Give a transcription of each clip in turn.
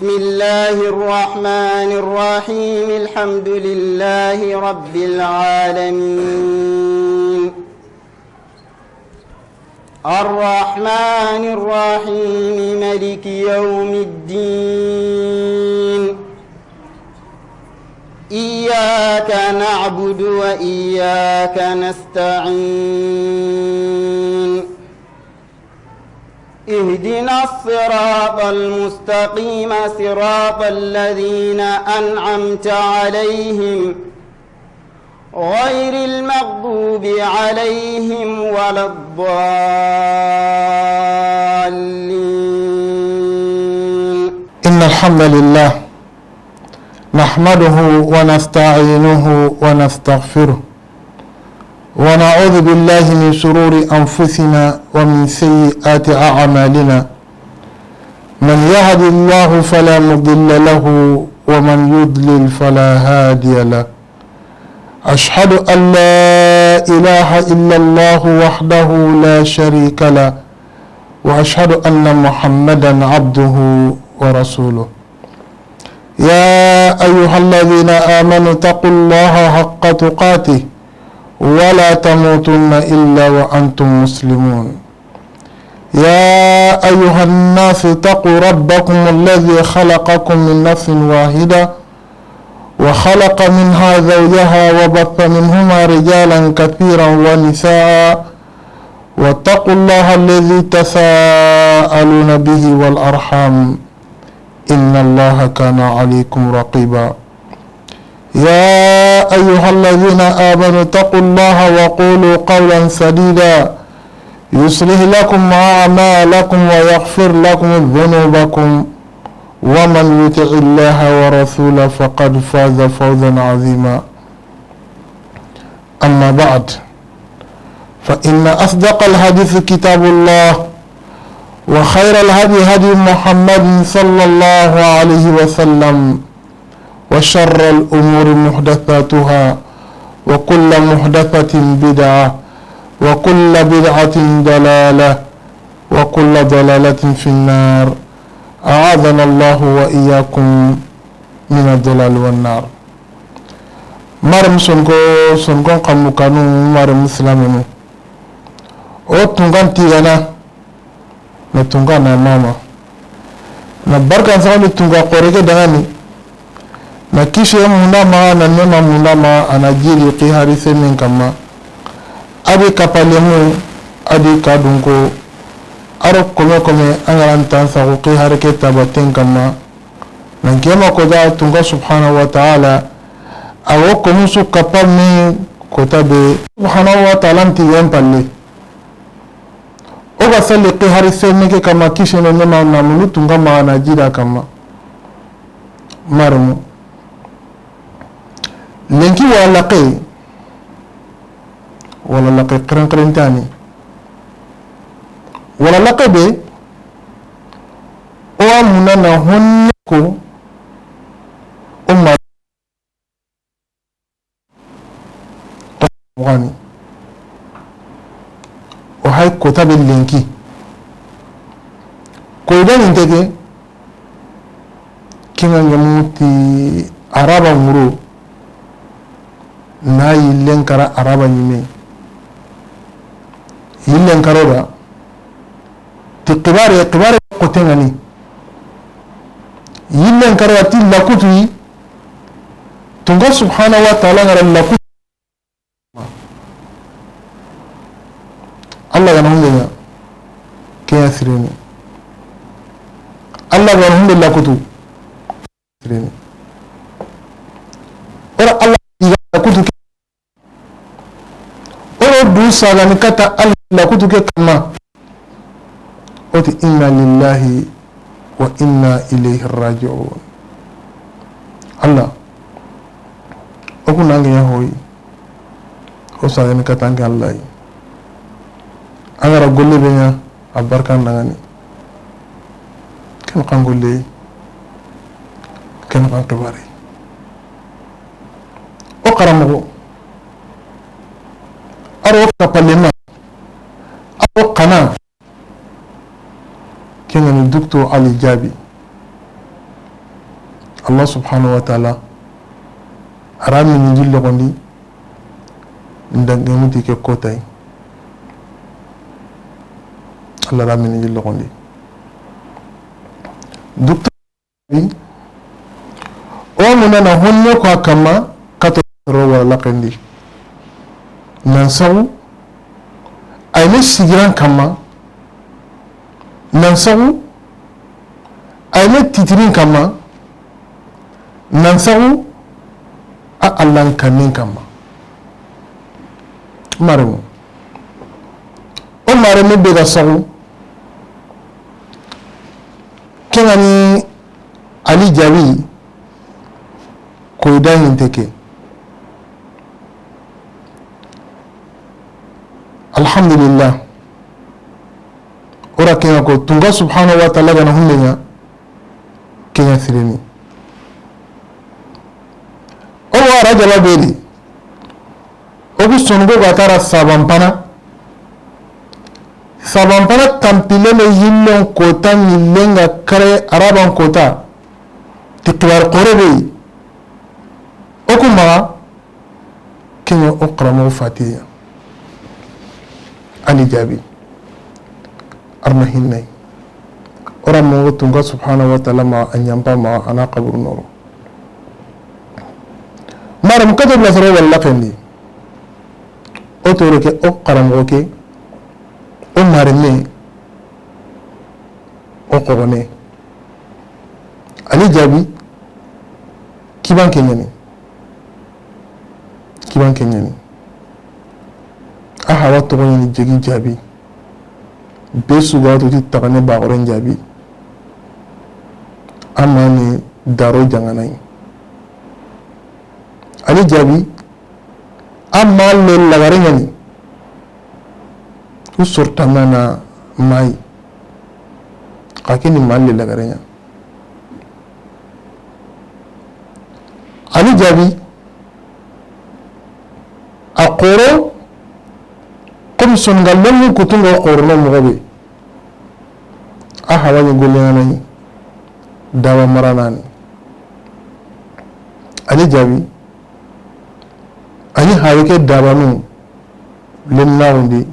بسم الله الرحمن الرحيم الحمد لله رب العالمين الرحمن الرحيم مالك يوم الدين إياك نعبد وإياك نستعين اهدنا الصراط المستقيم صراط الذين أنعمت عليهم غير المغضوب عليهم ولا الضالين. إن الحمد لله نحمده ونستعينه ونستغفره ونعوذ بالله من شرور أنفسنا ومن سيئات أعمالنا من يهد الله فلا مضل له ومن يضلل فلا هادي له أشهد أن لا إله إلا الله وحده لا شريك له وأشهد أن محمدا عبده ورسوله يا أيها الذين آمنوا اتقوا الله حق تقاته ولا تموتن إلا وأنتم مسلمون يا أيها الناس اتقوا ربكم الذي خلقكم من نفس واحدة وخلق منها زوجها وبث منهما رجالا كثيرا ونساء واتقوا الله الذي تساءلون به والأرحام إن الله كان عليكم رقيبا يا أيها الذين آمنوا اتقوا الله وقولوا قولا سديدا يصلح لكم أعمالكم ويغفر لكم ذنوبكم ومن يطع الله ورسوله فقد فاز فوزا عظيما أما بعد فإن أصدق الحديث كتاب الله وخير الهدي هدي محمد صلى الله عليه وسلم وشر الأمور محدثاتها وكل محدثة بدعة وكل بدعة ضلالة وكل ضلالة في النار أعاذنا الله وإياكم من الضلال والنار. مرم سنكون قمكانو مرم مسلمين o tungan tigana na tunga na mama na barkan sa ni tunga korege dangani na kishe munda ma na nema munda ma anajiri qihari semen kama adi kapalemu adi kadunko aro kome angaran tansa ko qihari ke tabaten kama na kema ko da tunga subhanahu wa ta'ala awo komu su kapami ko tabe subhanahu wa ta'ala tiyan palle oga salli qihari semen ke kama kishe no nema na mulu tunga ma anajira kama marmu lenki wala laqi qiran tani wala laqi be o amuna na honko umma wani o hay ko tabe lenki ko idan intege kinga ngamuti araba muro na yillen kara araba nyime yillen karoda ti qibare ko tengani yillen kara ti lakutu tunga subhanahu wa ta'ala ngara lakutu Allah yana hunde ke yasrini Allah yana hunde lakutu yasrini ora Allah lakutu du salani kata Allah kutuke kama oti inna lillahi wa inna ilayhi raji'un Allah oku nange yahoyi o salani kata nge Allah angara golle benya abarkan nangani ken kangolle ken kan kibari o karamo aro kapalema aro kana kenga ni docteur Ali Jabi Allah subhanahu wa ta'ala arami ni jillo gondi ndangemuti ke kotay Allah rami ni jillo gondi docteur o munana honno ko kama kato wala laqandi nan sawu ay ne sigiran kama nan sawu ay ne titirin kama nan sawu a allan kanin kama maremu o maremu be ga sawu kenani ali jabi ko dahin take alhamdulillah ora kenya ko tunga subhanahu wa ta'ala gana hundenya kenya sireni o wara jala beli o bu songo gatara sabampana tampilele yillon kota millenga kare araban kota tikbar qorebe o kuma kenya o qaramo fatiya ali jabi arna hinnay ora mo tunga subhanahu wa ta'ala ma anyamba ma ana qabur noro maram kadab la sare wala fendi o tore ke o qaram oke o marne o qorone ali jabi kiban kenyani aha wato ni jegi jabi besu ga to titagane ba oren jabi amani daro janganai ali jabi amma le lagarengani usurta mana mai kakini malle lagarenya ali jabi akoro comme son galon kutungo qorno mogobe aha wani golena dawa maranani ali jabi ani harike dabanu lennawndi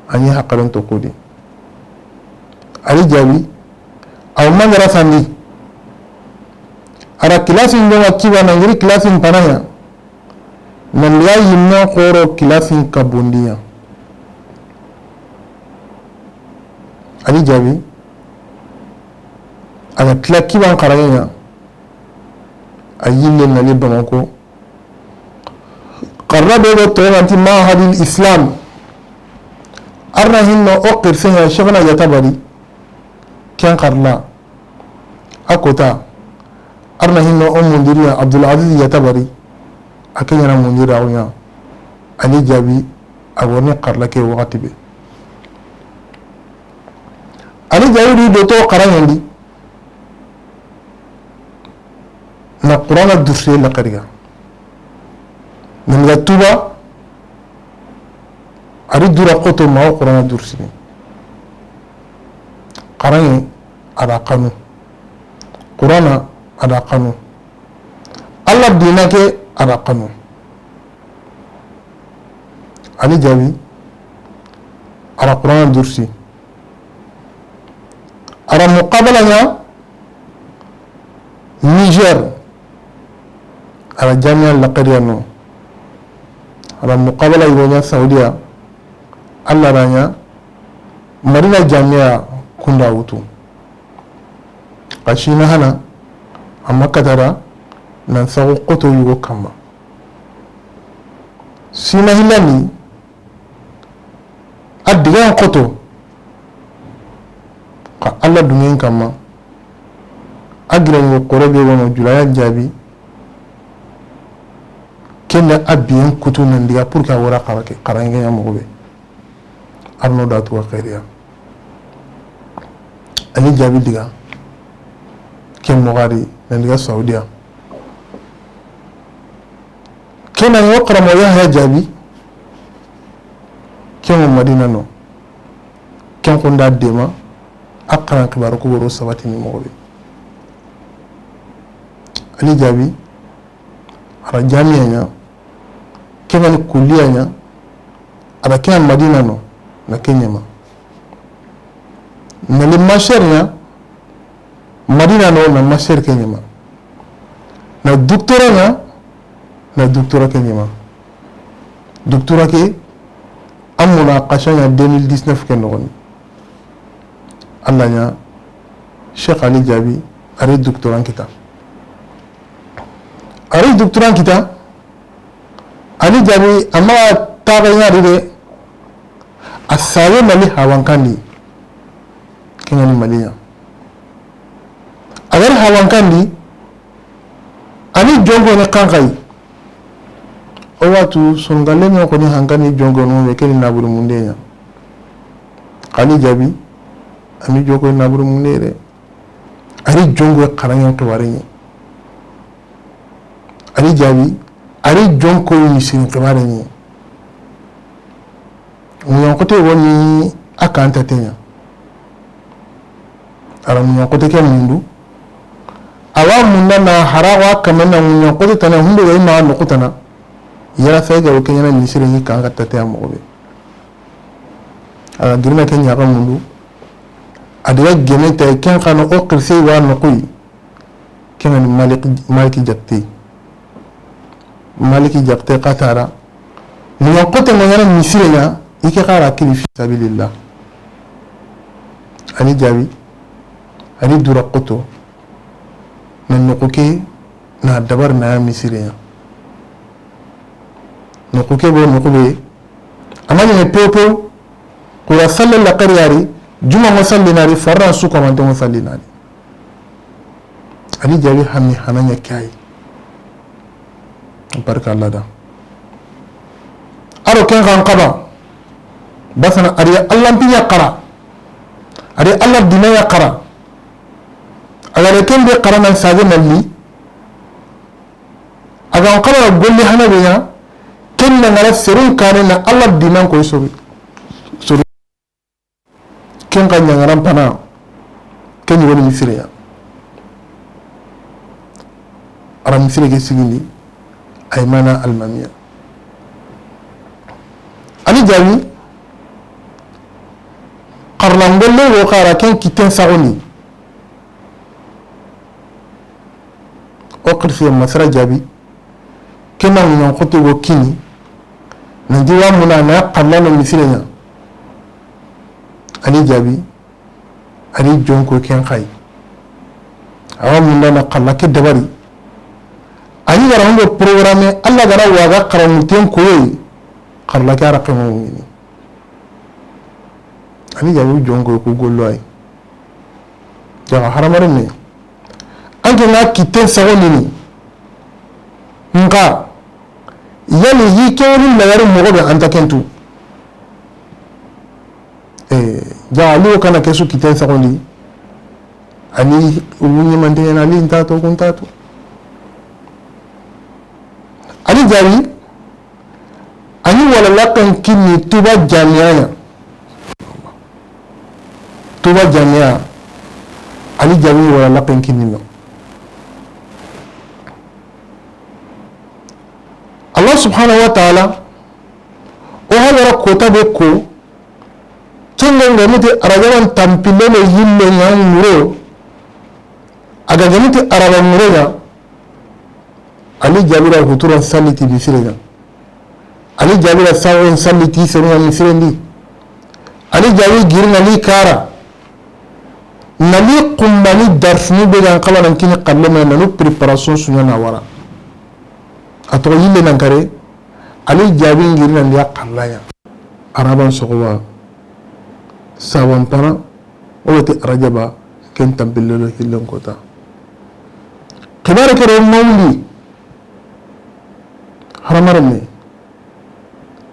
ani hakaran to kodi ali jabi aw mangara sandi ara kilasin do wakiba na ngiri kilasin panaya nan ya yimna qoro kilasin kabundiya ali jabi aga tla kiban karanya ayille nali bamako qarrabe do to anti mahadil islam arna hinno oqir senya shagna yatabari kan qarla akota arna hinno mundiriya abdul aziz yatabari akenya mundira awnya ali jabi agone qarla ke wakati be ali jabi do to qaranyandi na qur'ana dusre la qariga nanga tuba ari dura qoto ma qur'ana dursini qarani ada qanu qur'ana ada qanu allah dinake ada qanu ali jabi ara qur'ana dursi ara muqabalanya Niger ala jamia la qadiyano ala muqabala ibonya saudiya alla ranya marina jamia kunda wutu kashina hana amma katara nan sawu qoto yugo kamba sina hilani adigan qoto ka alla dungen kama agran ko robe wono julaya jabi kenda abiyan kutu nan diga pour que wara qarake qarange ya mogobe arno datu wa khairiya ali jabi diga ken mogari nan diga saudiya kena yaqra mo ya jabi ken madina no ken kunda dema akran kibaru ko woro sabati ni mogobe ali jabi ara jamiya nya kenan kulliya nya ada kenan madina no na kenya ma na le masher nya madina no na masher kenya ma na doctora nya na doctora kenya ma doctora ke amuna qashanya 2019 ke no Allah nya Sheikh Ali Jabi ari doctoran kita Ali Jabi amma taganya ride asaye mali hawankandi kengani maliya agar hawankandi ani jongo ne kankai o watu songale mo ko ni hankani jongo no be keni naburu mundenya Ali Jabi ami jongo naburu mundere ari jongo karanya to warenye Ali Jabi ari jonko ni sin kabarenye munyankote woni akanta tenya ara munyankote ke mundu awa munna na harawa kamana munyankote tana hunde ga ma no kutana yara sai ga kenya ni sire ni kanga tate amobe ara dirna kenya ga mundu adiga gemete ken kana o qirsi wa no kuy ken ni maliki jakte qatara munyankote ngana ni sire nya ike kara kili fi sabilillah ani jabi ani dura qoto na nukuke na dabar na misiriya nukuke bo nukube amani ne popo kula sallalla qaryari juma musallinari farra su komante musallinari ani jabi hammi hananya kai barka Allah da aro ken kan qaba basana ariya Allah pinya qara ariya Allah dinaya qara agare kembe qara nan sage malli aga qara golli hana biya kenna ngara serun kane na Allah dinan ko sori ken kan ngaram pana ken woni misriya ara misri ke sigindi aymana almamiya ali jawi qarlangolle wo qara ken kiten sagoni o qirfi masra jabi kenan non khoto go kini na diwa muna na qallana misirenya ali jabi ali jonko ken khay awa munda na qallake dabari ali gara hondo programme alla gara waga qaramuten koyi qallake ara qemo ni ani jabi jongo ko gollo ay jaga haramare ne anke na kiten sagoni ni nka yani yi kewri lagari mogo be anta kentu jaga lu kana kesu kiten sagoni ani ubunye mande na li ntato kuntato ali jabi ani wala lakan kinni tuba jamiana tuba jamia ali jabi wala lakan kinni no Allah subhanahu wa ta'ala o hawara kota be ko kenga ngamite arajawan tampile le yille nyang muro aga ngamite araba muro ya ali jabira hutura saliti bisirega ali jabira sawon saliti sirga misirendi ali jabi girna li kara nali qumbani darfni be gan kala nan kini qallama nanu préparation sunyana wara ato yille nan kare ali jabi ngirna ndiya qallaya araban soqwa sawan para wote rajaba ken tambillelo hillen kota kibare kare mawli haramarne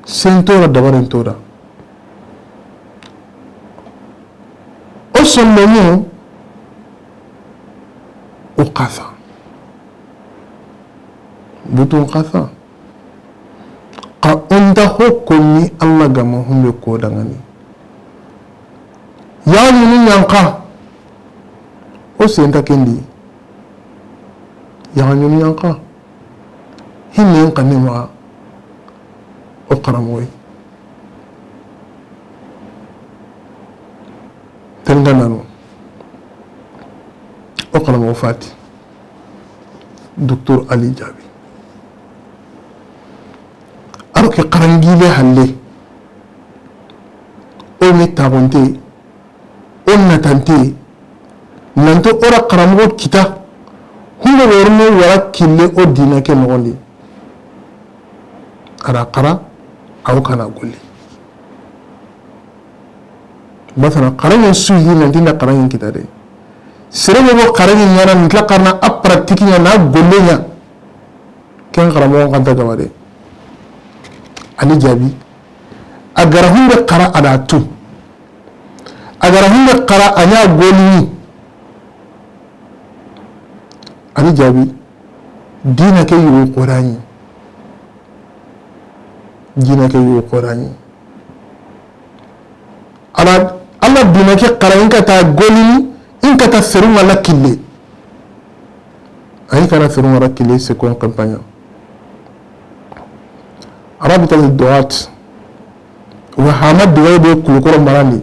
sentora dabarin tora o sommomu o qasa butun qasa qa onda hokoni Allah gama humbe ko dangani yani ni yanka o senta kendi يعني ينقى هن ينقى نمع أقرموي تنغنانو أقرم وفاتي دكتور علي جابي أروكي قرنجيلي هاللي أمي تابونتي أمنا تنتي نانتو أورا قرمو كتا هم ورمو ورا كيلي أو دينا كي نغولي أرا قرا أو كان أقولي مثلا قرن سوي نانتينا قرن كتا دي سرنا بو قرن يانا نتلا قرنا أبراتيكي نا قولي كان قرمو قنتا كما Ali Jabi agara hunde qara ada tu agara hunde qara anya golini Ali Jabi dina ke yu qurani ala Allah dina ke qara inka ta golini inka ta seruma lakille ay kana seruma lakille c'est quoi campagne رابطة الدعاة وحامد دوائي بي كل مراني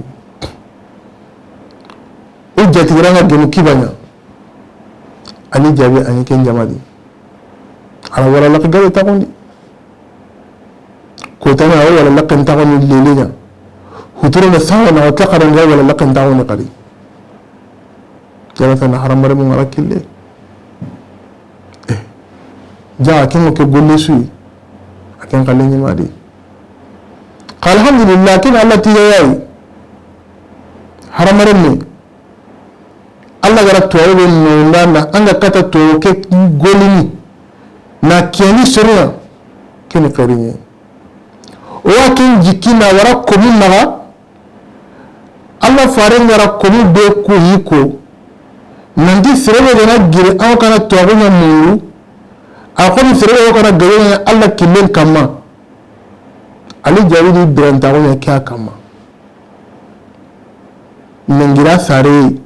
وجهة غرانا جنو كيبانا علي جابي أني كن جمالي على ولا لك جابي تاقوني كوتانا ولا لك تاقوني الليلينا هترون الثاونا وتقرن ولا لك تاقوني قلي جابتنا حرام مرمي مراك الليل جاء كنو كبولي سوي akan kalian yang madi. Alhamdulillah kita Allah tiga yai. Haram ni. Allah gara tuai benda na anga kata tuai ke golini. Na kiani seria kini karinya. Wakin jikina wara komun naga. Allah faring gara komun be ko hiko. Nanti serebe gana gire au kana tuai nya mulu. Aku ni sering orang gaya Allah killen kama, Ali Jabi di berantakannya kya kama, mengira sari,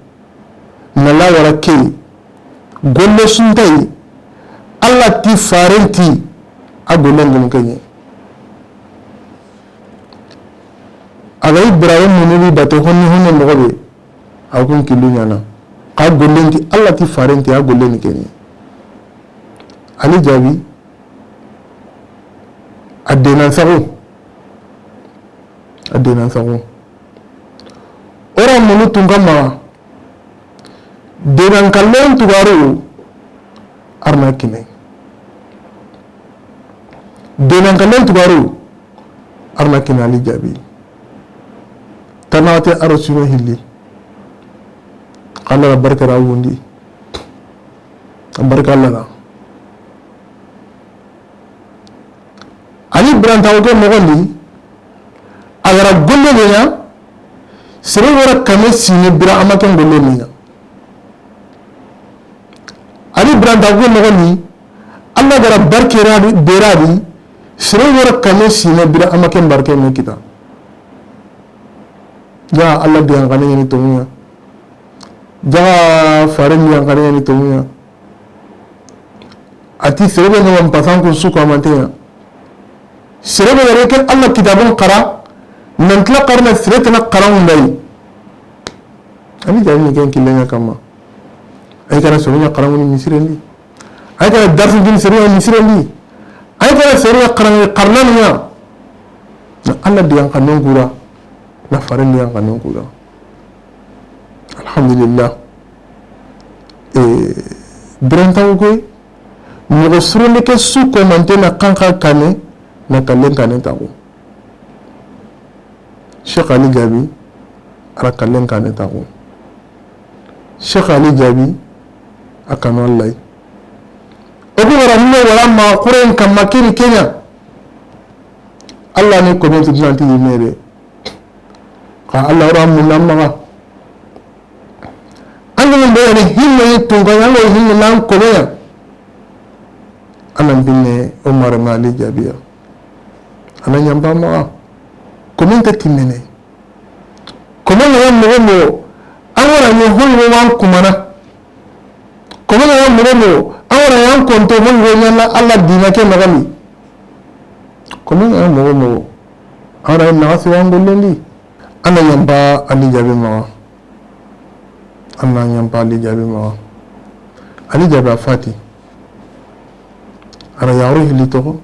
nala warake, golle suntai, Allah ti farenti, agolen gumkenya. Agai Ibrahim munili batu honi mogabe, aku killunya na, agolen ti Allah ti farenti agolen kenya. Ali Jabi adenan sago orang mulu tunggama denan kalian tugaru arna kine Ali Jabi tanate arosino hilli Allah barka rawundi barka Allah Ali berantau ke Mogoli, agar golle niya, sering orang kami sini beramakan golle niya. Ali berantau ke Mogoli, Allah agar berkeradi, sering orang kami sini beramakan barken kita. Ja Allah diangkat ini tumunya, ja Farin diangkat ini tumunya. Ati sering orang pasang kursu kamatnya. Serba mereka Allah kitabun qara nanti qarna seretna qarawun dai ani jami kan kilenya kama ay kana surunya qarawun misrendi ay kana darsu din surunya misrendi ay kana surunya qarnanya Allah dia kanun gura la farin dia kanun gura alhamdulillah berantau gue mo surule ke su ko mantena kanka kane na kalen kane tago Sheikh Ali Jabi ara kalen kane tago Sheikh Ali Jabi akano Allah obi wara mo wala ma quren kam makini Kenya Allah ne ko non tudlanti mere ka Allah ora mo namma anga mo be hinne tunga yango hinne nan ko ya anan binne Omar Ali Jabi anan yamba ma comment timene comment ya mo awara ni hoyo wan kumana comment ya mo awara ora yan konto mun wonyana Allah dina ke magami kono ya mo ara na wasu wan gollendi ana yamba ali jabe ma ana yamba ali jabe ma ali jabe fati ara yaro hilito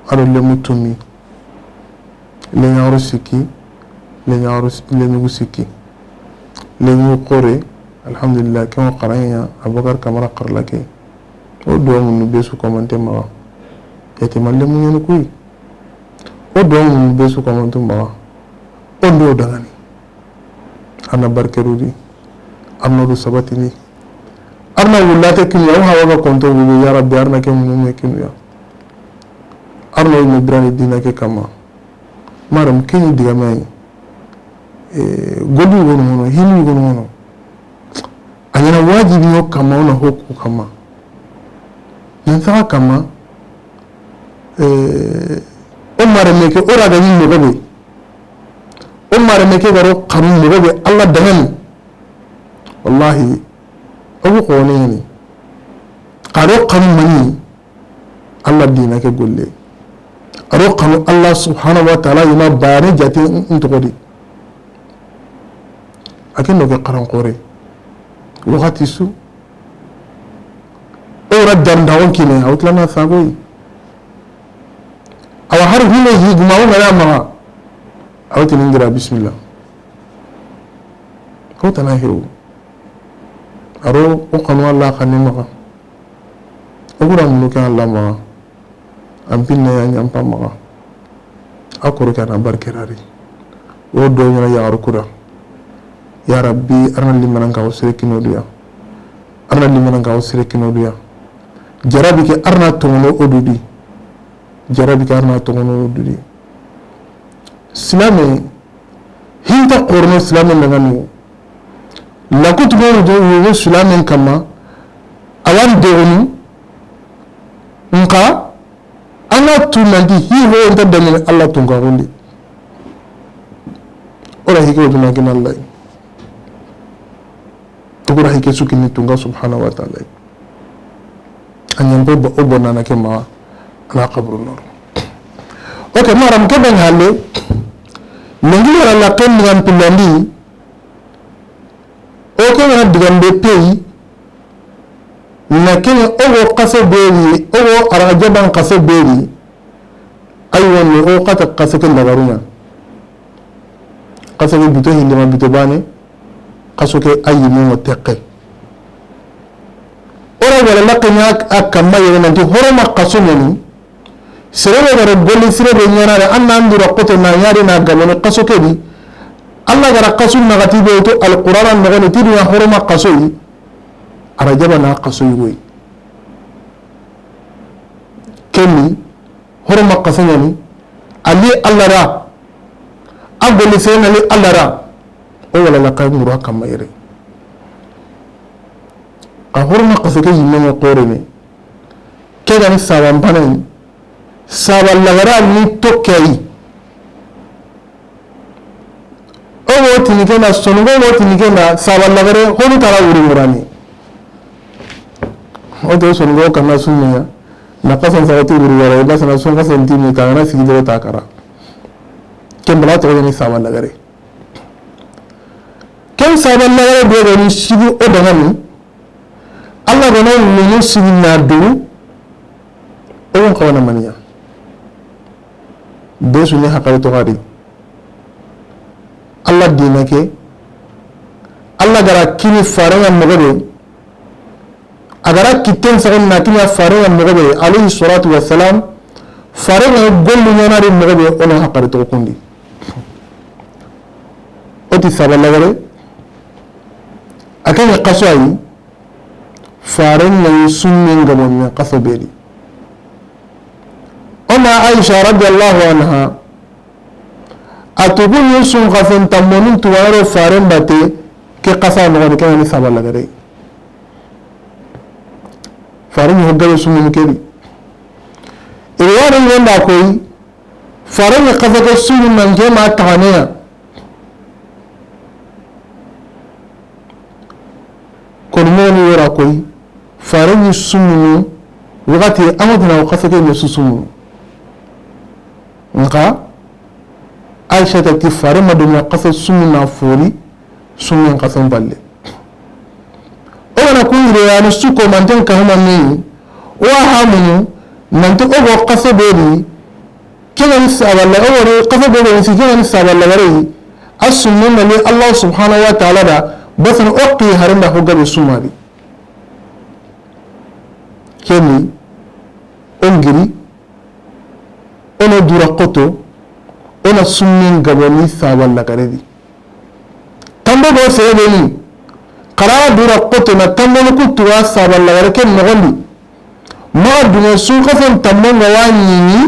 ara le mutumi le yaro siki le nyugu siki le nyugu qore alhamdulillah kama qaranya abakar kamara qarlake o do mun besu komante ma yati malle mun yenu kuy o do mun besu komante ma o do dangani ana barkerudi amna do sabatini arna wullate kinya o hawa konto wu ya rabbi arna ke mun me kinya arna mo brani dina ke kama maram kini diga mai godi wono mono hini wono mono anyana wajibi yo kama ona hoku kama nansa kama umar meke ora da ni mogobe umar meke garo qarum mogobe Allah dangan wallahi abu qone ni qaro qarum mani Allah dina ke golle aro qarum Allah subhanahu wa ta'ala yuma bare jati ntogodi akin ke qaran qore wakati su ora danda wonkine awtlana sagoy awa har hule higma wona yama awti ningira bismillah ko tana hiru aro o kanu Allah khanima ogura munu kan Allah ma ampinna ya nyampa ma akuru kana barkerari o do nyana ya arkuda ya rabbi arna limanan ka usre kinoduya arna limanan ka usre kinoduya jarabi ke arna tongo odudi jarabi ke arna tongo odudi silame hinta qorno silame ngani la kutubo do wo silame kama awan dewoni nka ana tunandi hiwo onta damen Allah tunga gondi ora hiko duna kin Allah tugura hike sukini tunga subhanahu wa ta'ala anyambo obona na kema ala qabru nur okay maram ke ben halle lengi wala la ken ngam pilandi okay na digambe pay na ken ogo qase beri ogo arajaban qase beri aywan ni o qata qase ken dagaruna qase bito hindi ma bito bane qasoke ayimu mutaqi ora wala laqnya akamma yenanti horoma qasumani sirebe gara golli sirebe nyana anna andura qoto na yari na galone qasoke bi Allah gara qasun na gatibe to alquran na gani tidu ya horoma qasoyi arajaba na qasoyi goy kemi horoma qasanyani ali Allah ra agolli sirena li Allah ra o wala la kaymuru kama yere a horma qasake yimme qorene keda ni sawan banan sawan lagara ni tokkai o woti ni kena sonugo woti ni kena sawan lagare honu tara wuri murani o do sonugo kana sunnya na qasan sawati wuri wara da sana sun qasan timi kana sigidro takara kembala to ni sawan lagare ken saban lagare be ni sigi o dangani Allah gona ni sigi na du o kawana maniya be su ni hakari to gari Allah dinake Allah gara kini faranga mogobe agara kitten sagan na kini faranga mogobe alayhi salatu wassalam faranga gollu nyana ri mogobe ona hakari to kundi oti saban lagare akan qasai faran nan sunnin gaban ya qasa beri amma Aisha radiyallahu anha atubun yusun qafan tamonun tuwaro faran bate ke qasa no kan ni sabal lagare faran yo gabe sunnin keri iwaran wanda koyi faran ya qasa ko sunnin nan je ma tawaniya kolmoni yora koy farani sumunu wakati amadina wakasake ne susumunu nka Aisha ta ti fare madina kasa sumuna fori sumun kasan balle o wana kuyire ya ni suko manten kahuma ni wa hamunu nanti ogo kasa beri kena ni saballa o wari kasa beri ni kena ni saballa wari as-sunnah li Allah subhanahu wa ta'ala da basan oqi harinda hogabe sumari keni ongiri ono dura koto ona sunnin gabani saballa garedi tambo go sebe ni qara dura koto na tambo ku tuwa saballa gare ken nogondi ma duna sun kafan tambo ngawani ni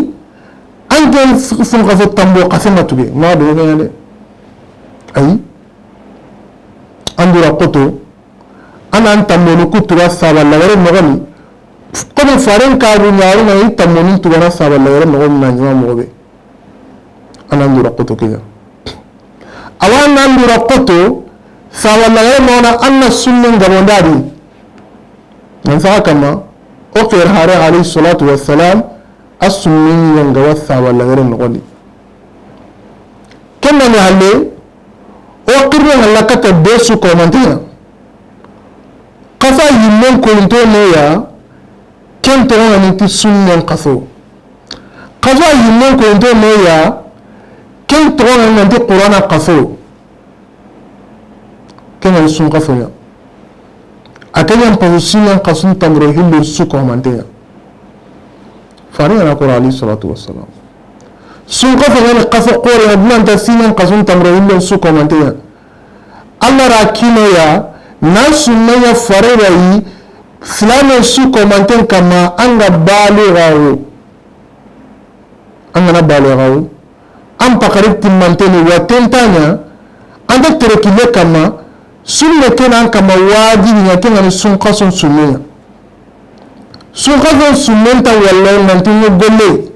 anten sun kafan tambo kasema tuge ma do ngane ay andura koto ana tambo ku tuwa saballa gare nogondi kono faren kaabu ñaaru na i tammonin tugana saballa yere mogo na ñima mogobe ana ndura koto kega awa na ndura koto saballa yere mogona anna sunnen gabondadi nan saka kama o xeer hare alayhi salatu wassalam a sunnin yangawa saballa yere nogondi kennani halle o qirrenga lakkata be su komantiya kasa yimmen koyinto neya ken toga ni ti sunnen kaso kaso yimmen ko ndo meya ken toga ni ti qur'ana kaso ken ni sun kaso ya akanya pa sunnen kaso tamro hillo su ko manteya fari ana qur'an alayhi salatu wassalam sun kaso ni kaso qur'an adnan ta sunnen kaso tamro hillo su ko manteya Allah rakino ya na sunnan ya fare rayi silame su komanten kama anga balirawo anga na balirawo an pakari timmanteni watentanya anda terekile kama sunne kenan kama wajibi nya kenan sun kason sunniya sun kason sunnenta wallahi nanti ngolle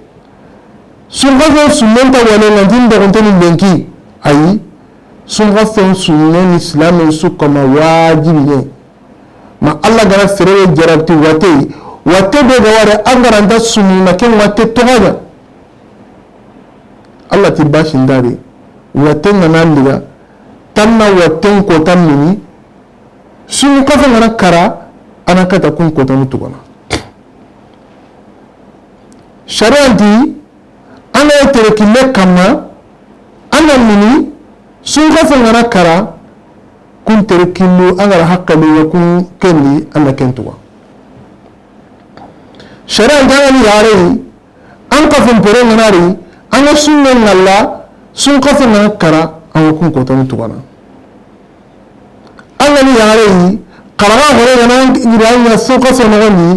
sun kason sunnenta wallahi nanti ndogonteni lenki ayi sun kason sunnen islame su kama wajibi nya ma Allah gana serebe jarabti wate be ga ware angaranta sunna ken wate toga Allah ti bashin dare wate ngana liga tanna wate ko tanni sun ka fa ngana kara ana kata kun ko tanu tugona sharanti ana tere kille kama ana mini sun ka fa ngana kara kun terkillu angara hakkalu wa kun kenni alla kentuwa sharia ngani yare an ka fun pore nganari an sunna ngalla sun ka fun kara an kun ko tan tuwana an ngani yare qarawa hore ngana ngiranya sun ka fun ngani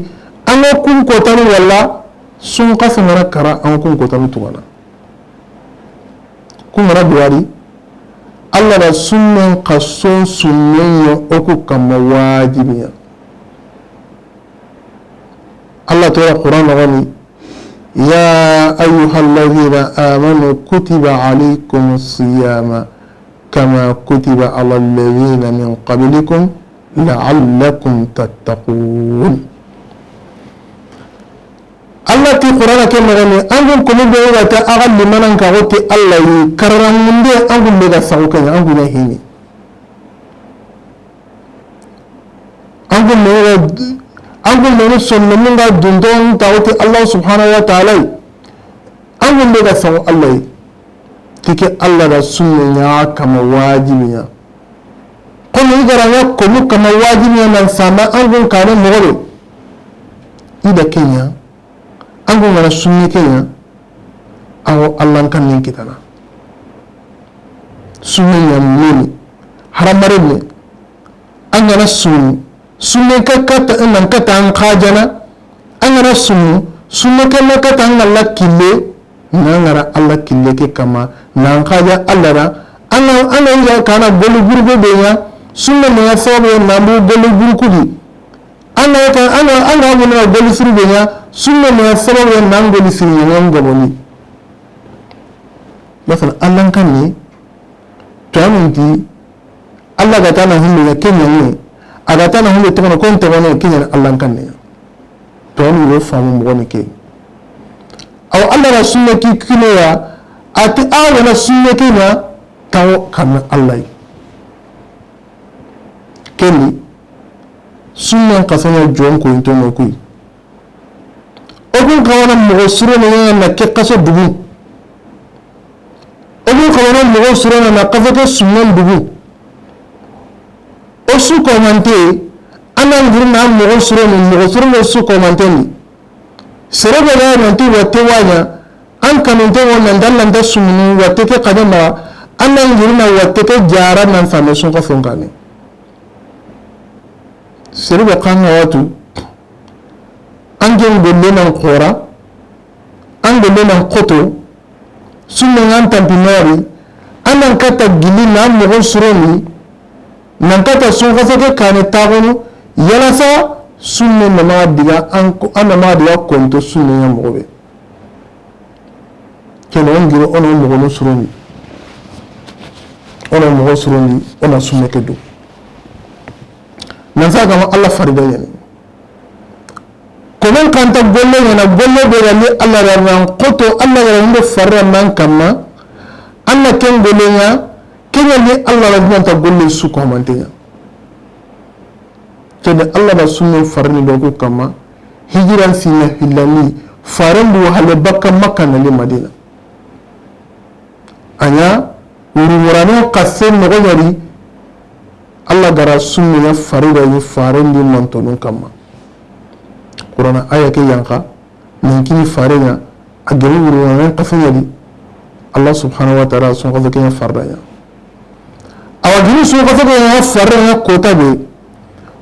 an kun ko tan walla sun ka fun kara an kun ko tan tuwana kun mara duwari Allah da sunnen kason sunnen ya oku kama wajibiya Allah ta yi Qur'an wani ya ayyuhal ladhina amanu kutiba alaykum as-siyama kama kutiba ala alladhina min qablikum la'allakum tattaqun Allah ti Qur'ana ke magani angun ko be ga ta agal limanan ka wote Allah yi karamunde angun be ga sauka ya angun hini angun me sonno mun ga dundon ta wote Allah subhanahu wa ta'ala angun be ga sau Allah yi tike Allah da sunna ya kama wajibiya ko ni garanya ko mu kama wajibiya nan sama angun ka ne mogoro ida kenya angu ngana sunni kenya awo Allah kan nin kitana sunni ya mini haramare ne an ngana sunni kakata nan kata an khajana an ngana sunni kan kata an Allah kille nan ngara Allah kille ke kama nan khaja Allah ra ana ya kana golu gurbe be ya sunni ne ya sabe na bu golu gurkudi ana mun na golu surbe ya sunna ma sababu ya nango ni sin yan gaboni masal Allah kan ne to aminti Allah ga tana hinne ya kenya ne agata na hunde tokono kon tokono kinya Allah kanne to on wo famu mo ke aw Allah na sunna ki kinoya ati awa na sunna kina taw kan Allah kelli sunna kasanya jon ko into no kuy ogun kawana mo suro na ke kaso dubu ogun kawana mo suro na kaso ke sunna dubu o su komante anan girna mo suro no su komante ni serebe na nanti wate wanya an kanunte wannan dallan da sumunu wate ke kadama anan girna wate ke jara nan fane sun ko fongane serebe kan watu an gen golle nan qora an golle nan qoto sunna nan tampinori anan kata gili na mo suroni nan kata sun ko ke kane tagonu yala sa sunne nama diga an nama diga konto sunne ya mogobe kene on giro ono mogo no suroni ono mogo suroni ona sunne kedo nan sa gama Allah farida yani konon kanta golle yana golle be gali Allah ran qoto Allah ran do farra nan kama anna ken golle nya kenya ni Allah ran ta golle su ko mantenya kene Allah da sunne farni dogo kama hijiran sinna hillani faran du hale bakka makka na le madina anya ururano qasen no gari Allah gara sunne ya farida yi faran di mantonun kama qur'ana aya ke yanka min kini farenya agari ururano qasen yadi Allah subhanahu wa ta'ala sun qaza ke farda ya awagini sun qaza ke farnya kota be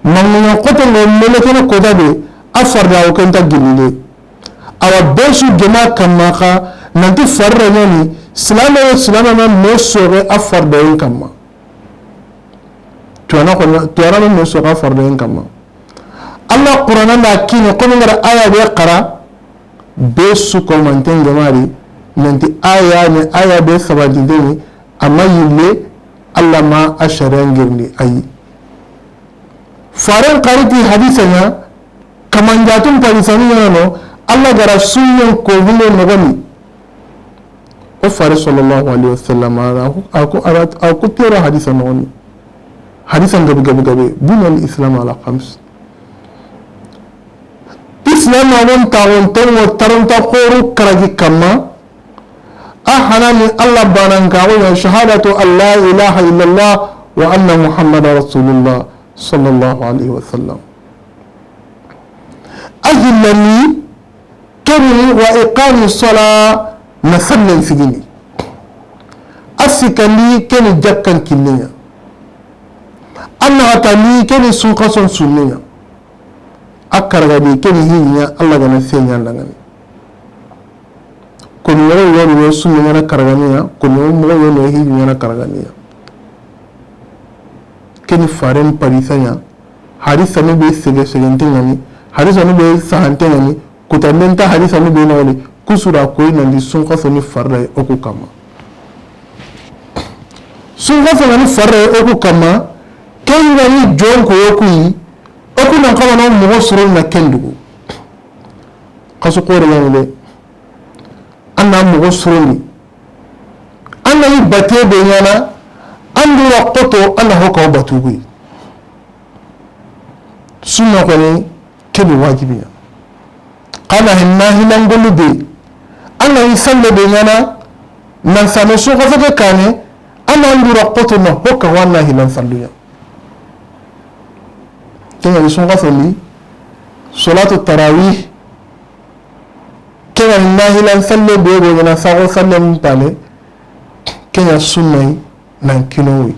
mamma qoto no melekene kota be afarda o kenta gilile awa besu gema kamaka nanti farra nani salama na mesore afarda en kama tuana no mesore afarda en kama Allah qur'ana na kini ko ngara aya be qara besu ko manten gamari nanti aya be sabati deni amma yille Allah ma asharan girni ayi faran qariti hadisanya kamanjatun parisani no Allah gara sunyan ko hulo nogoni o fare sallallahu alaihi wasallam aku tera hadisan nogoni hadisan gabe bunal islam ala khams islam awon tawon taranta qoru karagi kama ahanani Allah bananka wa shahadatu an la ilaha illallah wa anna muhammadar rasulullah sallallahu alaihi wasallam ajillani kani wa iqami sala nasallan sigini asikali kani jakkan kinniya anna atali kani sunqason sunniya akargadi kani hinya Allah gana senya ndangani kono woro sunniya na karganiya kono mo woro hinya na karganiya keni faren parisanya hadisa no be segentengani hadisa no be sahantengani kutamenta hadisa no be nawli kusura ko nandi sun qaso ni farre oku kama sun qaso ni farre oku kama kenga ni jonko yokuyi oku nan kama no mo soro na kendugo qaso ko re ngale anna mo soro ni anna yi bate be yana andura qoto ana hoko batugi sunna ko ni kebe wajibiya kana hinna hinan golude ana yi salle be yana nan same so ko fake kane ana andura qoto na hokka wanna hinan salluya kenya ni sunga fali salatu tarawih kenya hinna hinan salle be go yana sago salle mutale kenya sunna nan kinowi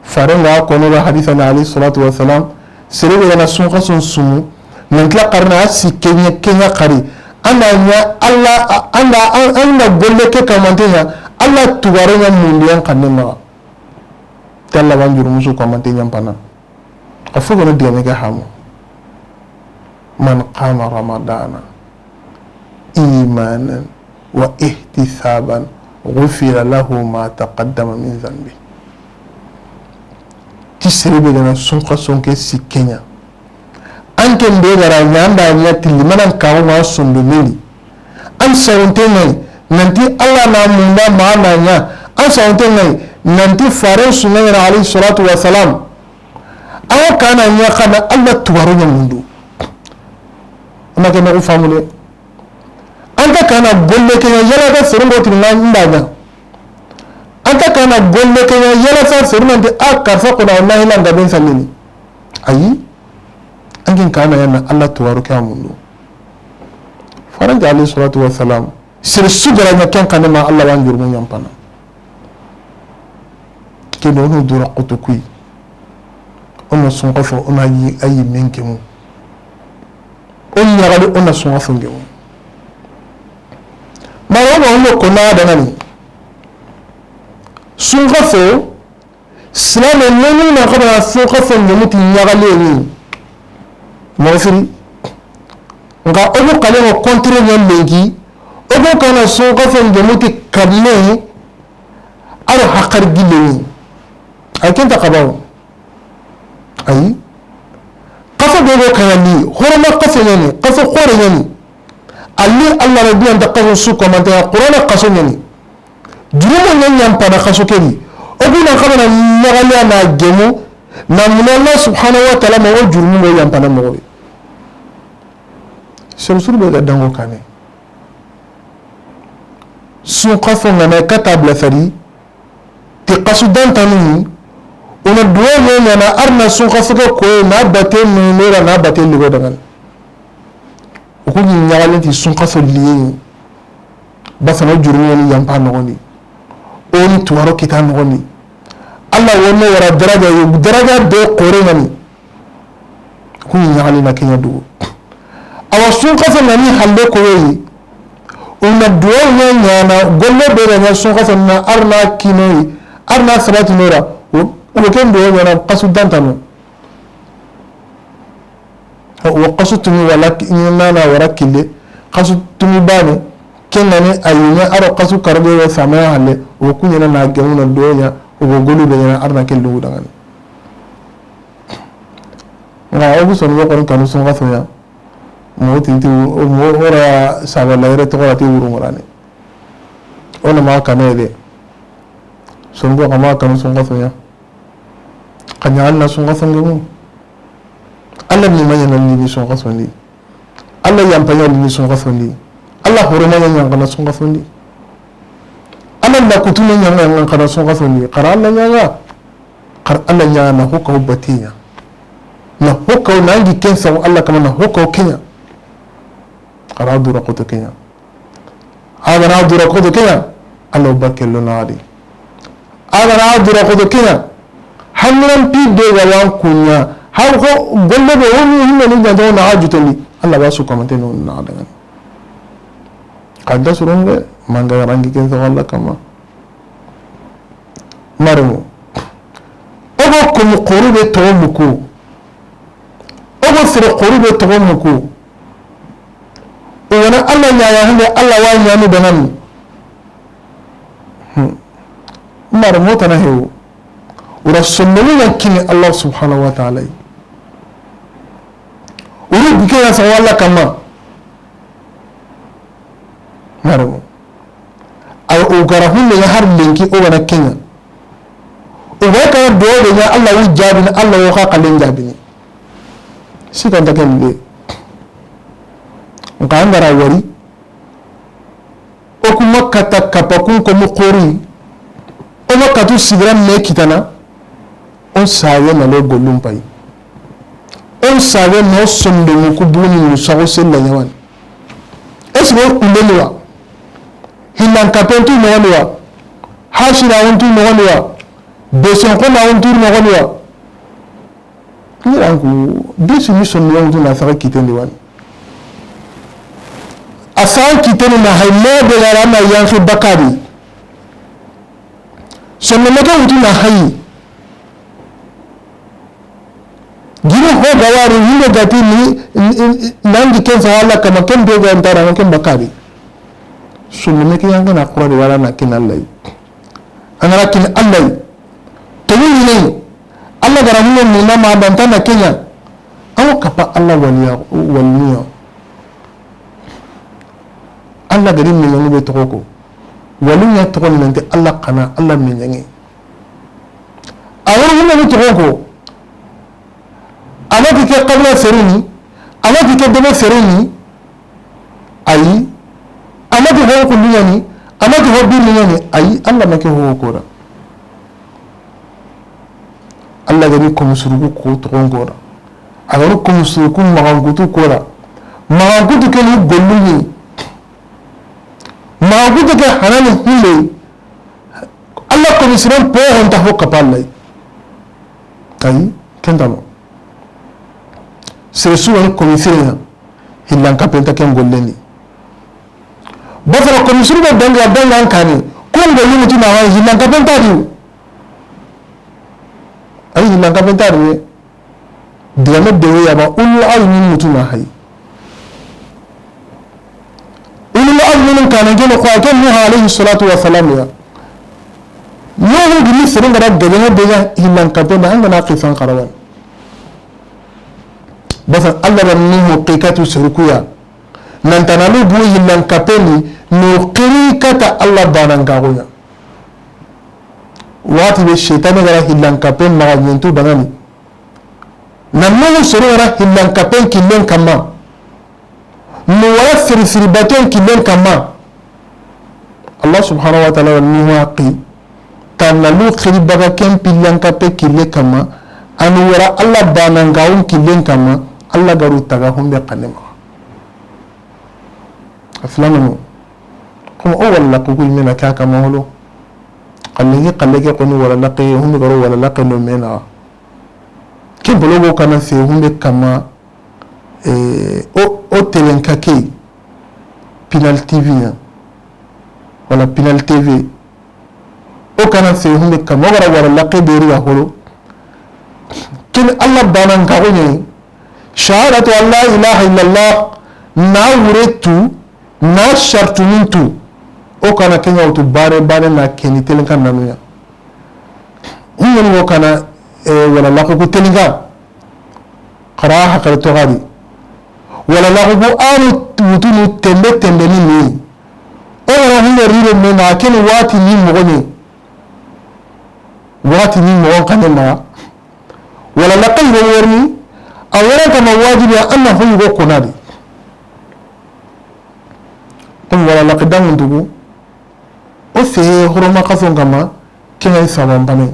farenga kono ba haditha na alayhi salatu wa salam serebe yana sunqa sun sumu nan kla qarna si kenya qari ananya Allah anda golle ke kamantenya Allah tugarenya mundian kanema talla banjuru musu kamantenya pana afugo na diame ga hamu man qama ramadana imanan wa ihtisaban غفر له ما تقدم من ذنبه ti serebe gana sunka sonke sikenya anke mbegara nyanda nyati limana kawo ma sondo meli an sawunte ngai nanti Allah na munda maana nya an sawunte ngai nanti fare sunnah alayhi salatu wa salam aw kana nya kana Allah tuwaru nya mundu ama ke no famule anta kana bolle ke yala ga serungo tinna ndanya anta kana bolle ke yala sa serungo de akarfa ko na wallahi la ngaben samini ayi angin kana yana Allah tuwaru ka mundu faranja alayhi salatu wa salam sir sugara nya kan kana ma Allah wan jurmu nyampana ke no no dura qutukui ona sun qafo ona yi ayi menkemu on nyagali ona sun qafo ngemu maro no ko na da nani sun qafo silame nenu na qaba sun qafo ngemu ti nyagali ni mo firi nga ogo kale ko contre nyam lengi ogo kana sun qafo ngemu ti kabne aro hakar gileni ay kenta qabaw ay qafa dogo kayani horoma qafa yani qafa khore yani alli Allah rabbi anta qafa suko man ta qur'ana qaso yani jurumo nyam pana qaso keni oguna qabana nagala na gemu na Allah subhanahu wa ta'ala mo jurumo mo yam pana mo sur be dango kane su qafa ngana katable fari ti qaso dantanu una duwa ne na arna sun khasuka ko na bate mu ne na bate ligo dangan ko ni nyawale ti sun khaso liye ba fa no juru ni yampa no ni on tuwaro kita no ni Allah wonno wara daraja do qore ngani ko ni nyawale na kenya du awa sun khaso ngani halle ko yi una duwa ne na golle be na sun khaso na arna kinoi arna sabati nora o ken do yana qasu dantano wa qasu tumi wala inna wara kille qasu tumi bane kenane ayunya aro qasu karbe wa samaya halle o kunyana na gemuna donya o golu be yana arna ken do dangani nga obu son ko kon kanu son gaso ya mo tinti o mo ora sabala ere to ko ti wuru morane ona ma kanede son go ma kanu son gaso ya kanya Allah sun gasan gamu Allah ni manya nan ni sun gasan ni Allah yan panya ni sun gasan ni Allah hore manya nan kana sun gasan ni Allah da kutuna nan kana sun gasan ni qara Allah ya qar Allah ya na hukka batinya na hukka na ngi kensa Allah kama na hukka kenya qara dura qutu kenya hada na dura qutu kenya Allah bakelo naadi hada na dura qutu kenya hannan pi de gawan kunya har ko golle be woni hinna ni jado na hajutani Allah ba su kamante no na daga kadda surunge manga rangi ken so Allah kama marmu ogo ko qurube tawmuku ogo sir qurube tawmuku wana Allah ya hande Allah wa ya ni danan marmu tana hewu ورسولنا يكني الله سبحانه وتعالى ورد كذا سوى الله كما نعم أو أقرأهم يهار لينكي أو أنا كنا وهيك الدعاء بنا الله وجابنا الله وخاق لين جابني سيكون تكلم لي وكان براوري أكو مكة كابكون كمقوري أو مكة تسيران ميكتنا on sawe na lo golum pai on sawe no sondo ku buni no sawo sella yawan esbo kulelwa hinan kapentu no walwa hashira wontu no walwa beson ko na wontu no walwa ni angu bisu ni sondo wontu na fa kitende wan asan kitende na haymo de la na yanfi bakari sondo maka wontu na hayi gino ho gawaru hinde gati ni nangi ken sa wala kama ken do ga ndara ken bakari sunu me kiyanga na qur'ani wala na kin Allah angara kin Allah to ni Allah gara mun ni na ma dan tan kenya aw kapa Allah waliya Allah gari min ngi be toko waliya to kon nante Allah kana Allah min ngi awon mun ni toko amati ke qabla serini amati ke debe serini ayi amati ho ko dunyani amati ho dunyani ayi Allah make ho ko ra Allah gari ko musurugo ko to ngora agaru ko musurugo magangutu ko ra magangutu ke ni gollu magudu ke hanani hille Allah ko misran po honta hokka pallai tay kendalo se suwan ko misira hillan ka penta ken golleni bafara ko misru be danga kani ko ngolli mutu na wa hillan ka penta di ay hillan ka penta di diame dewe ya ba ulu ay ni mutu na hay من كان يجينا قاتل نوح عليه الصلاة والسلام يا نوح جلي سرنا رب جلنا بيجا هلان كبنا عندنا قصان قروان بس الله بنيه قيكات سرقيا ننتنالو بوي هلان كبني نوقري كتا الله بانان كاويا واتي بالشيطان غير هلان كبن ما ينتو بناني نمو سرنا هلان كبن كلين كمان nuwara siri baten kilen kama Allah subhanahu wa ta'ala ni waqi tanalu khiri baga kem pillan kape kille kama anu wara Allah banangaun kilen kama Allah garu taga humbe kanema aflanu kuma o walla ko mena ka kama holo qallege qoni wala laqi humbe garu wala laqi no mena kem bologo kana se humbe kama o telenkake Pinal TV wala Pinal TV o kana se humbe kama wala laqi beri ya holo kin Allah banan ka gonye shahadatu an la ilaha illallah na wuretu na shartu mintu o kana kenya utu bare na keni telenka nanuya wo kana wala laqi ku telenka qaraha qarto gadi wala lagu anu mutunu tembe ni o wala hunde ribe me na ken wati ni mo kanema wala laqay warni awara kama wajibi anna hu go konadi kun wala laqdan ndugu o fe horoma kason kama kenay saban bane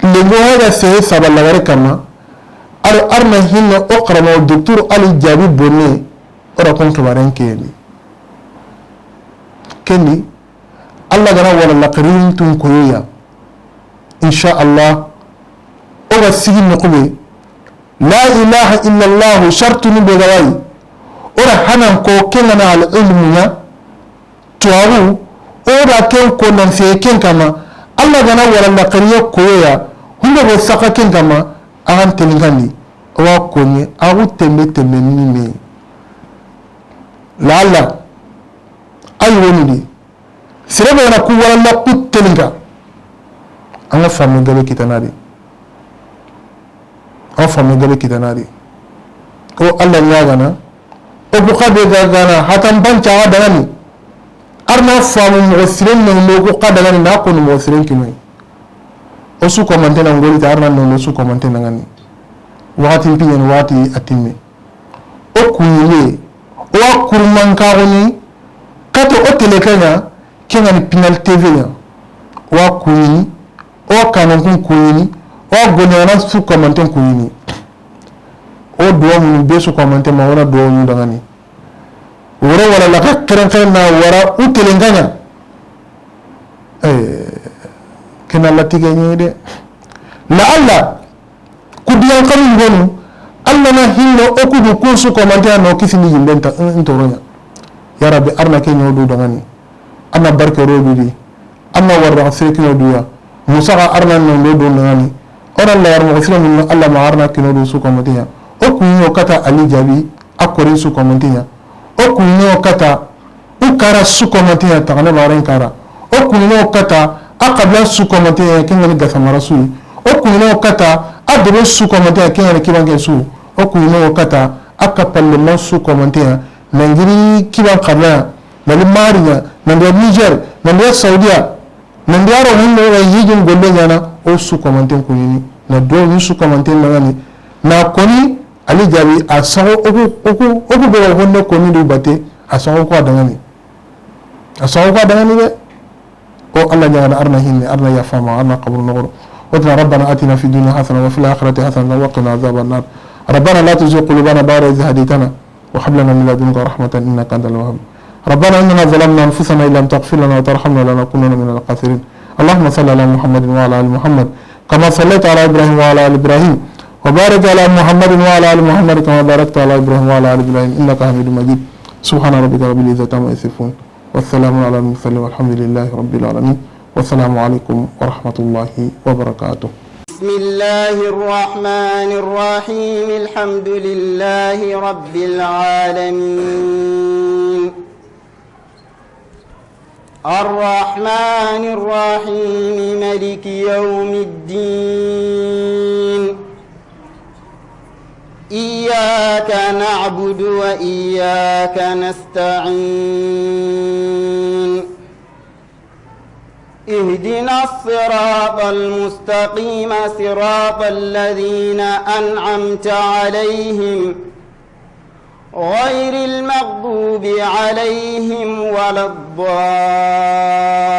lego hada se saballa wara kama arna hinna oqrama docteur ali jabi bonne ora kon tabaren kendi Allah gana wala laqrin tun koya insha Allah oga sigin noqbe la ilaha illa Allah shartun bi gawai ora hanan ko kenana al ilmiya tuaru ora ken ko nan fe ken kama Allah gana wala laqriya koya hunde go saka ken kama ahan telingani wa konye awu tembe nime lalla ay woni di serebe na ku wala la puttelinga anga famu gale kitanari ko Allah nyagana o bu qade gana hatan bancha wadani arna famu mo siren no ko qadagani na ko mo siren kimai o su ko mantena ngoli ta arna no su ko mantena ngani wakati mpiyan wati atime o kunyile o kurman kaoni kato o telekanya kenga ni Pinal TV ya wa kunyi o kanon kun kunyi o gonyana su commenter kunyi o do mun be su commenter ma wala do mun dangani wala la kran na wara o telenganya kena latige ni de la Allah kudiyan kan ngonu Allah na hinno okudu kunsu ko mantia no kisini yimbenta ntoronya ya rabbi arna ke nyodu dangani anna barke robidi anna warra afrika duya musa arna no do dangani ora la yarmo islamu Allah ma arna ke no su ko mantia okunyo kata ali jabi akore su ko mantia okunyo kata ukara su ko mantia tagana baren kara okunyo kata akabla su komante ya kengani gasamara su o kuino kata adro su komante ya kengani kibange su o kuino kata akapalle man su komante ya nangiri kiban kabla nali mariya nandi Niger nandi Saudiya nandi aro hunno wa yijin golle nyana o su komante kunini na do ni su komante ngani na koni ali jabi asago oku be honno koni du bate asago ko dangani be o Allah jana arna hinne arna ya fama arna qabul nugur wadna rabbana atina fid dunya hasana wa fil akhirati hasana wa qina adhaban nar ربنا لا تزغ قلوبنا بعد إذ هديتنا وهب لنا من لدنك رحمة إنك أنت الوهاب ربنا إننا ظلمنا أنفسنا إن لم تغفر لنا وترحمنا لنكونن من الخاسرين اللهم صل على محمد وعلى آل محمد كما صليت على إبراهيم وعلى آل إبراهيم وبارك على محمد وعلى آل محمد كما باركت على إبراهيم وعلى آل إبراهيم إنك حميد مجيد سبحان ربك رب العزة عما يصفون والسلام على المرسلين والحمد لله رب العالمين والسلام عليكم ورحمة الله وبركاته. بسم الله الرحمن الرحيم الحمد لله رب العالمين الرحمن الرحيم مالك يوم الدين إياك نعبد وإياك نستعين اهدنا الصراط المستقيم صراط الذين أنعمت عليهم غير المغضوب عليهم ولا الضالين